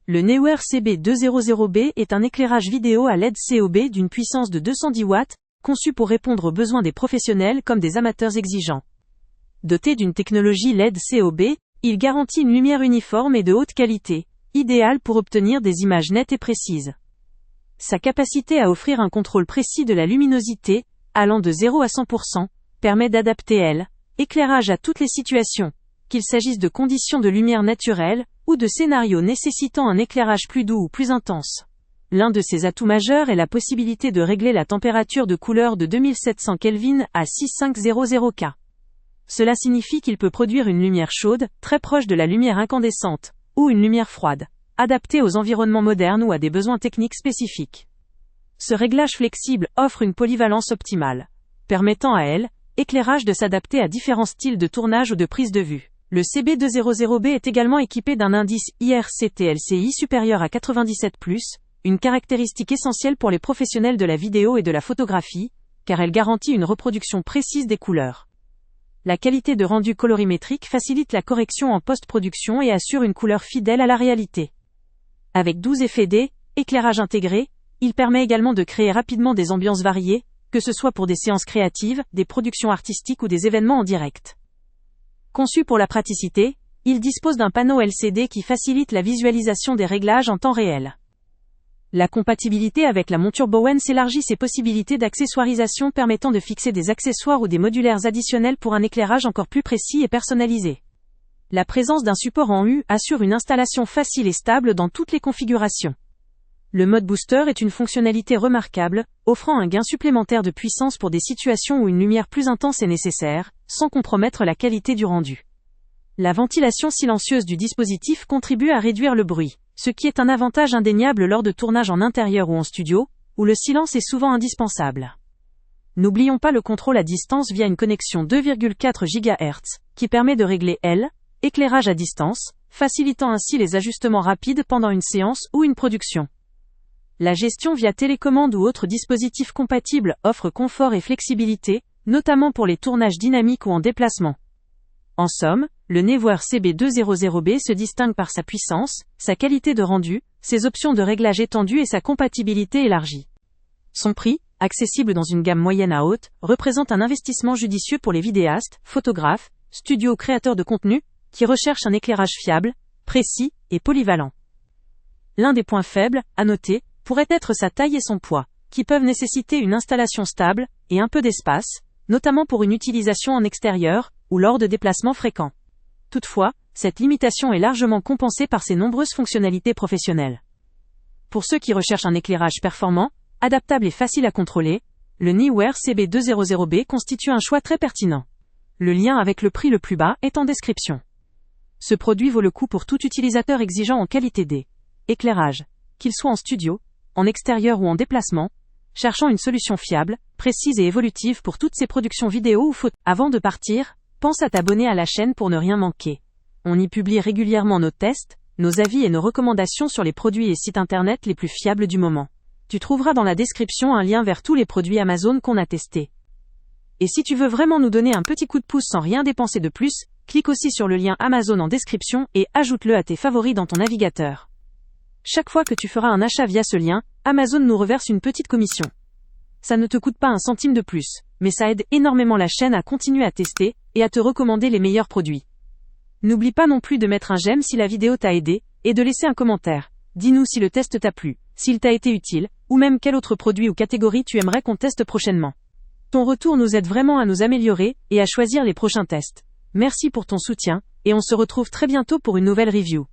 Le Neewer CB200B est un éclairage vidéo à LED COB d'une puissance de 210 watts, conçu pour répondre aux besoins des professionnels comme des amateurs exigeants. Doté d'une technologie LED COB, il garantit une lumière uniforme et de haute qualité, idéale pour obtenir des images nettes et précises. Sa capacité à offrir un contrôle précis de la luminosité, allant de 0 à 100%, permet d'adapter l'éclairage à toutes les situations, qu'il s'agisse de conditions de lumière naturelle, ou de scénarios nécessitant un éclairage plus doux ou plus intense. L'un de ses atouts majeurs est la possibilité de régler la température de couleur de 2700 Kelvin à 6500 K. Cela signifie qu'il peut produire une lumière chaude, très proche de la lumière incandescente, ou une lumière froide, adaptée aux environnements modernes ou à des besoins techniques spécifiques. Ce réglage flexible offre une polyvalence optimale, permettant à l'éclairage de s'adapter à différents styles de tournage ou de prise de vue. Le CB200B est également équipé d'un indice IRC-TLCI supérieur à 97+, une caractéristique essentielle pour les professionnels de la vidéo et de la photographie, car elle garantit une reproduction précise des couleurs. La qualité de rendu colorimétrique facilite la correction en post-production et assure une couleur fidèle à la réalité. Avec 12 effets d'éclairage intégré, il permet également de créer rapidement des ambiances variées, que ce soit pour des séances créatives, des productions artistiques ou des événements en direct. Conçu pour la praticité, il dispose d'un panneau LCD qui facilite la visualisation des réglages en temps réel. La compatibilité avec la monture Bowen s'élargit ses possibilités d'accessoirisation permettant de fixer des accessoires ou des modulaires additionnels pour un éclairage encore plus précis et personnalisé. La présence d'un support en U assure une installation facile et stable dans toutes les configurations. Le mode booster est une fonctionnalité remarquable, offrant un gain supplémentaire de puissance pour des situations où une lumière plus intense est nécessaire, sans compromettre la qualité du rendu. La ventilation silencieuse du dispositif contribue à réduire le bruit, ce qui est un avantage indéniable lors de tournages en intérieur ou en studio, où le silence est souvent indispensable. N'oublions pas le contrôle à distance via une connexion 2,4 GHz, qui permet de régler l'éclairage à distance, facilitant ainsi les ajustements rapides pendant une séance ou une production. La gestion via télécommande ou autres dispositifs compatibles offre confort et flexibilité, notamment pour les tournages dynamiques ou en déplacement. En somme, le Neewer CB200B se distingue par sa puissance, sa qualité de rendu, ses options de réglage étendues et sa compatibilité élargie. Son prix, accessible dans une gamme moyenne à haute, représente un investissement judicieux pour les vidéastes, photographes, studios ou créateurs de contenu, qui recherchent un éclairage fiable, précis et polyvalent. L'un des points faibles, à noter, pourrait être sa taille et son poids, qui peuvent nécessiter une installation stable et un peu d'espace, notamment pour une utilisation en extérieur ou lors de déplacements fréquents. Toutefois, cette limitation est largement compensée par ses nombreuses fonctionnalités professionnelles. Pour ceux qui recherchent un éclairage performant, adaptable et facile à contrôler, le Neewer CB200B constitue un choix très pertinent. Le lien avec le prix le plus bas est en description. Ce produit vaut le coup pour tout utilisateur exigeant en qualité d'éclairage, qu'il soit en studio, en extérieur ou en déplacement, cherchant une solution fiable, précise et évolutive pour toutes ses productions vidéo ou photos. Avant de partir, pense à t'abonner à la chaîne pour ne rien manquer. On y publie régulièrement nos tests, nos avis et nos recommandations sur les produits et sites internet les plus fiables du moment. Tu trouveras dans la description un lien vers tous les produits Amazon qu'on a testés. Et si tu veux vraiment nous donner un petit coup de pouce sans rien dépenser de plus, clique aussi sur le lien Amazon en description et ajoute-le à tes favoris dans ton navigateur. Chaque fois que tu feras un achat via ce lien, Amazon nous reverse une petite commission. Ça ne te coûte pas un centime de plus, mais ça aide énormément la chaîne à continuer à tester et à te recommander les meilleurs produits. N'oublie pas non plus de mettre un j'aime si la vidéo t'a aidé, et de laisser un commentaire. Dis-nous si le test t'a plu, s'il t'a été utile, ou même quel autre produit ou catégorie tu aimerais qu'on teste prochainement. Ton retour nous aide vraiment à nous améliorer et à choisir les prochains tests. Merci pour ton soutien, et on se retrouve très bientôt pour une nouvelle review.